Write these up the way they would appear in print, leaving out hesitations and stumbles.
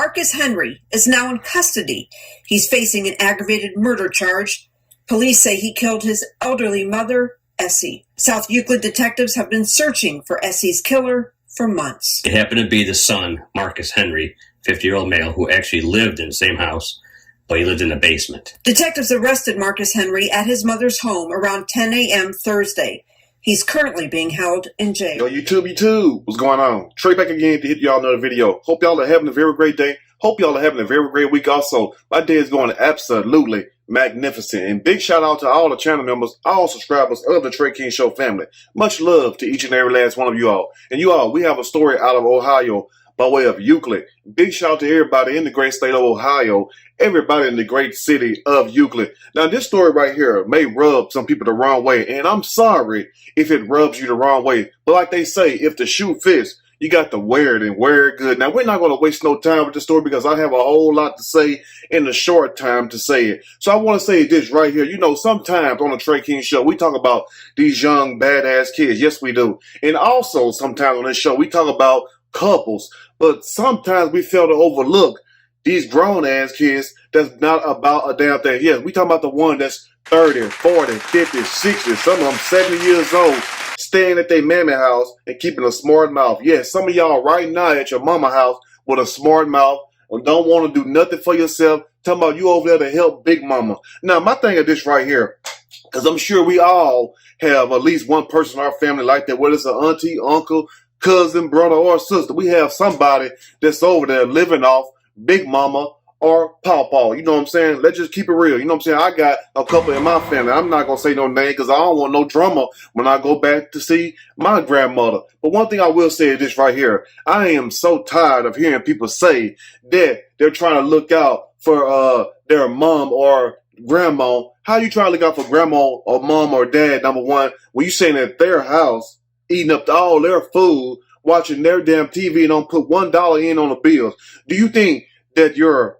Marcus Henry is now in custody. He's facing an aggravated murder charge. Police say he killed his elderly mother, Essie. South Euclid detectives have been searching for Essie's killer for months. It happened to be the son, Marcus Henry, 50-year-old male who actually lived in the same house, but he lived in the basement. Detectives arrested Marcus Henry at his mother's home around 10 a.m. Thursday. He's currently being held in jail. Yo, YouTube, what's going on? Trey back again to hit y'all another video. Hope y'all are having a very great day. Hope y'all are having a very great week also. My day is going absolutely magnificent. And big shout out to all the channel members, all subscribers of the Trey King Show family. Much love to each and every last one of you all. And you all, we have a story out of Ohio by way of Euclid. Big shout out to everybody in the great state of Ohio, everybody in the great city of Euclid. Now, this story right here may rub some people the wrong way, and I'm sorry if it rubs you the wrong way. But like they say, if the shoe fits, you got to wear it and wear it good. Now, we're not going to waste no time with the story because I have a whole lot to say in the short time to say it. So I want to say this right here. You know, sometimes on the Trey King Show, we talk about these young, badass kids. Yes, we do. And also sometimes on this show, we talk about couples. But sometimes we fail to overlook these grown-ass kids that's not about a damn thing. Yes, we talking about the one that's 30, 40, 50, 60, some of them 70 years old, staying at their mammy house and keeping a smart mouth. Yes, some of y'all right now at your mama house with a smart mouth and don't want to do nothing for yourself, talking about you over there to help big mama. Now, my thing is this right here, because I'm sure we all have at least one person in our family like that, whether it's an auntie, uncle, cousin, brother, or sister. We have somebody that's over there living off big mama or pawpaw. You know what I'm saying? Let's just keep it real. You know what I'm saying? I got a couple in my family. I'm not going to say no name because I don't want no drama when I go back to see my grandmother. But one thing I will say is this right here. I am so tired of hearing people say that they're trying to look out for their mom or grandma. How you trying to look out for grandma or mom or dad, number one, when you saying at their house, eating up all their food, watching their damn TV and don't put $1 in on the bills? Do you think that your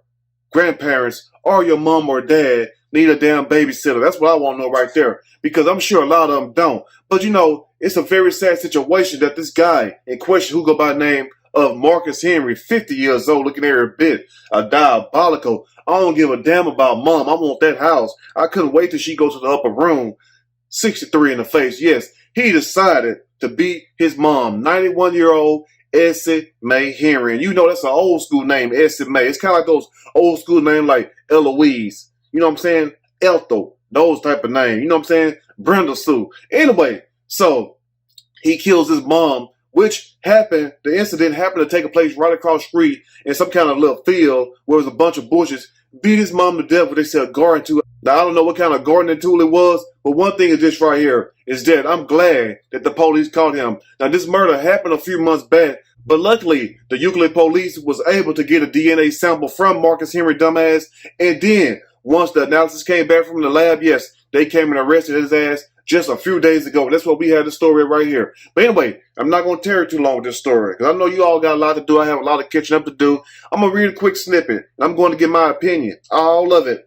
grandparents or your mom or dad need a damn babysitter? That's what I want to know right there, because I'm sure a lot of them don't. But you know, it's a very sad situation that this guy in question, who go by the name of Marcus Henry, 50 years old, looking every bit diabolical. I don't give a damn about mom. I want that house. I couldn't wait till she goes to the upper room. 63 in the face. Yes, he decided to beat his mom, 91-year-old Essie Mae Henry. And you know that's an old school name, Essie Mae. It's kind of like those old school names like Eloise. You know what I'm saying? Ethel. Those type of names. You know what I'm saying? Brenda Sue. Anyway, so he kills his mom, which happened, the incident happened to take place right across the street in some kind of little field where there was a bunch of bushes. Beat his mom to death with they said a garden tool. Now, I don't know what kind of gardening tool it was, but one thing is this right here is that I'm glad that the police caught him. Now, this murder happened a few months back, but luckily the Euclid police was able to get a DNA sample from Marcus Henry dumbass. And then once the analysis came back from the lab, yes, they came and arrested his ass just a few days ago. That's what we had the story right here. But anyway, I'm not going to tarry too long with this story because I know you all got a lot to do. I have a lot of catching up to do. I'm going to read a quick snippet, and I'm going to give my opinion. All of it.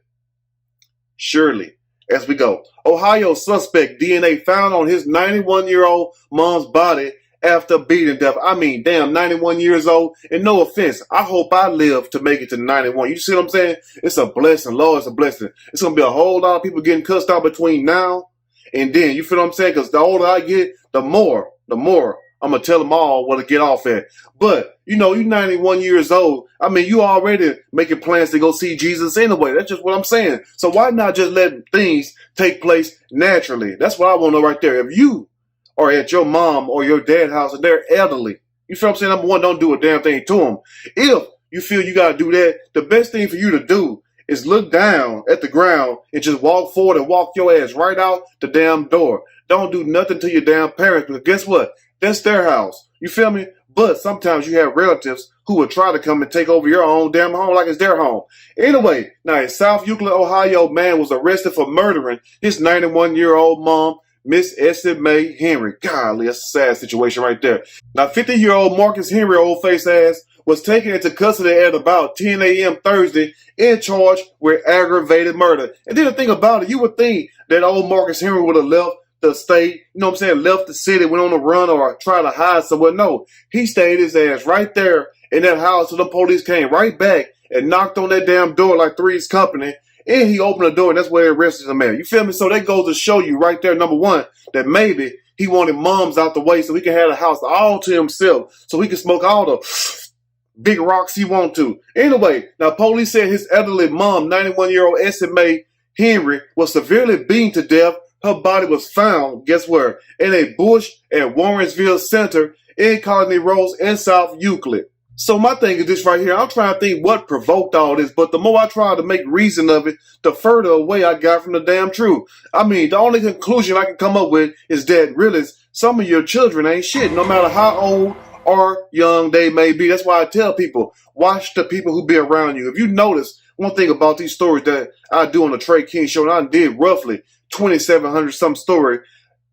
Surely, as we go. Ohio suspect DNA found on his 91-year-old mom's body after beating death. I mean, damn, 91 years old. And no offense, I hope I live to make it to 91. You see what I'm saying? It's a blessing. Lord, it's a blessing. It's going to be a whole lot of people getting cussed out between now and then. You feel what I'm saying? Because the older I get, the more I'm going to tell them all what to get off at. But, you know, you're 91 years old. I mean, you already making plans to go see Jesus anyway. That's just what I'm saying. So why not just let things take place naturally? That's what I want to know right there. If you are at your mom or your dad's house and they're elderly, you feel what I'm saying? Number one, don't do a damn thing to them. If you feel you got to do that, the best thing for you to do is look down at the ground and just walk forward and walk your ass right out the damn door. Don't do nothing to your damn parents, because guess what? That's their house. You feel me? But sometimes you have relatives who will try to come and take over your own damn home like it's their home. Anyway, now in South Euclid, Ohio, man was arrested for murdering his 91-year-old mom, Miss Essie Mae Henry. Golly, that's a sad situation right there. Now, 50-year-old Marcus Henry, old face ass, was taken into custody at about 10 a.m. Thursday in charge with aggravated murder. And then the thing about it, you would think that old Marcus Henry would have left the state, you know what I'm saying, left the city, went on a run or try to hide somewhere. No, he stayed his ass right there in that house. So the police came right back and knocked on that damn door like Three's Company. And he opened the door, and that's where they arrested him at. You feel me? So that goes to show you right there, number one, that maybe he wanted moms out the way so he could have the house all to himself, so he could smoke all the big rocks he want to. Anyway, now police said his elderly mom, 91-year-old Essie Mae Henry, was severely beaten to death. Her body was found, guess where? In a bush at Warrensville Center in Colony Rose in South Euclid. So my thing is this right here. I'm trying to think what provoked all this, but the more I try to make reason of it, the further away I got from the damn truth. I mean, the only conclusion I can come up with is that really some of your children ain't shit, no matter how old or young they may be. That's why I tell people, watch the people who be around you. If you notice one thing about these stories that I do on the Trey King Show, and I did roughly 2,700 some story,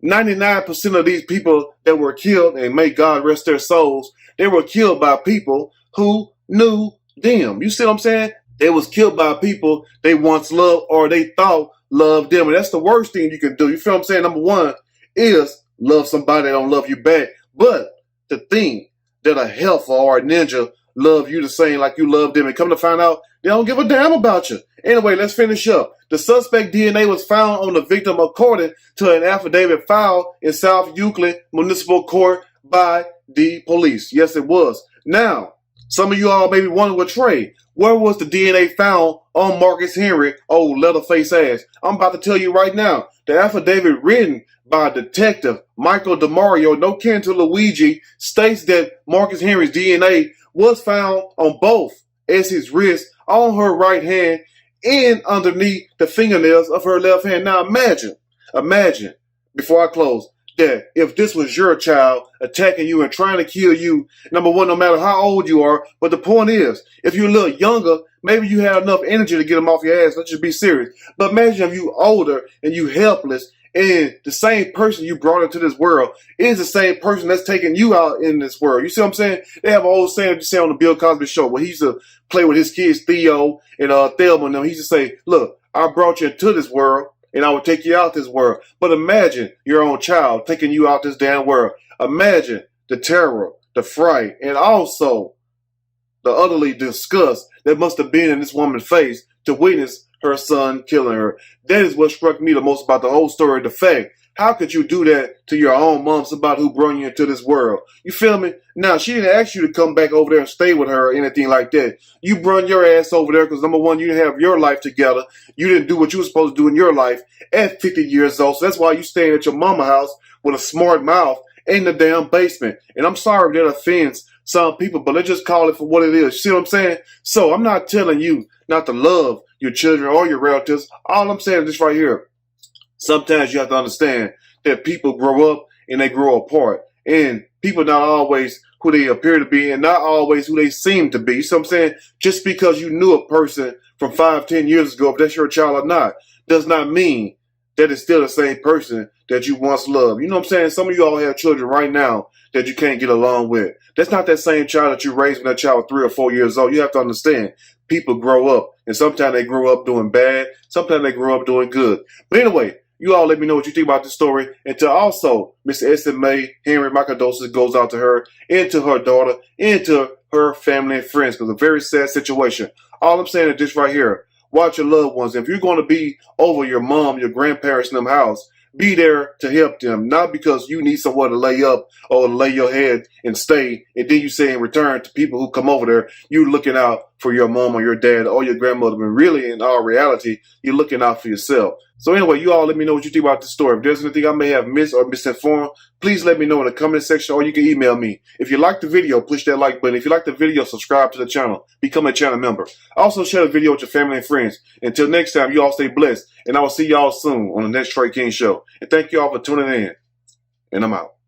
99% of these people that were killed, and may God rest their souls, they were killed by people who knew them. You see what I'm saying? They was killed by people they once loved or they thought loved them. And that's the worst thing you can do. You feel what I'm saying? Number one is love somebody that don't love you back. But the thing that a heifer or a ninja love you the same like you love them, and come to find out they don't give a damn about you. Anyway, let's finish up. The suspect DNA was found on the victim according to an affidavit filed in South Euclid Municipal Court by the police. Yes, it was. Now, some of you all may be wondering, well, Trey, where was the DNA found on Marcus Henry, old leatherface ass? I'm about to tell you right now. The affidavit written by Detective Michael DeMario, no kin to Luigi, states that Marcus Henry's DNA was found on both Essie's wrists, on her right hand, and underneath the fingernails of her left hand. Now imagine, before I close, that if this was your child attacking you and trying to kill you, number one, no matter how old you are, but the point is, if you're a little younger, maybe you have enough energy to get them off your ass. Let's just be serious. But imagine if you older and you helpless, and the same person you brought into this world is the same person that's taking you out in this world. You see what I'm saying? They have an old saying you say on the Bill Cosby show where he used to play with his kids, Theo and Thelma and them. He used to say, look, I brought you into this world and I will take you out this world. But imagine your own child taking you out this damn world. Imagine the terror, the fright, and also the utterly disgust that must have been in this woman's face to witness her son killing her. That is what struck me the most about the whole story. The fact, how could you do that to your own mom, somebody who brought you into this world? You feel me? Now, she didn't ask you to come back over there and stay with her or anything like that. You brought your ass over there because, number one, you didn't have your life together. You didn't do what you were supposed to do in your life at 50 years old. So that's why you staying at your mama house with a smart mouth in the damn basement. And I'm sorry if that offends some people, but let's just call it for what it is. You see what I'm saying? So I'm not telling you not to love your children or your relatives. All I'm saying is this right here. Sometimes you have to understand that people grow up and they grow apart. And people not always who they appear to be and not always who they seem to be. You see what I'm saying? Just because you knew a person from 5-10 years ago, if that's your child or not, does not mean that it's still the same person that you once loved. You know what I'm saying? Some of you all have children right now that you can't get along with. That's not that same child that you raised when that child was 3 or 4 years old. You have to understand, people grow up, and sometimes they grow up doing bad, sometimes they grow up doing good. But anyway, you all let me know what you think about this story. And to also, Mr. Essie Mae Henry, my condolences goes out to her, and to her daughter, and to her family and friends, because it's a very sad situation. All I'm saying is this right here. Watch your loved ones. If you're going to be over your mom, your grandparents in them house, be there to help them, not because you need somewhere to lay up or lay your head and stay, and then you say in return to people who come over there, you looking out for your mom or your dad or your grandmother, but really, in all reality, you're looking out for yourself. So anyway, you all let me know what you think about this story. If there's anything I may have missed or misinformed, please let me know in the comment section, or you can email me. If you like the video, push that like button. If you like the video, subscribe to the channel. Become a channel member. Also, share the video with your family and friends. Until next time, you all stay blessed, and I will see y'all soon on the next Trey King Show. And thank you all for tuning in, and I'm out.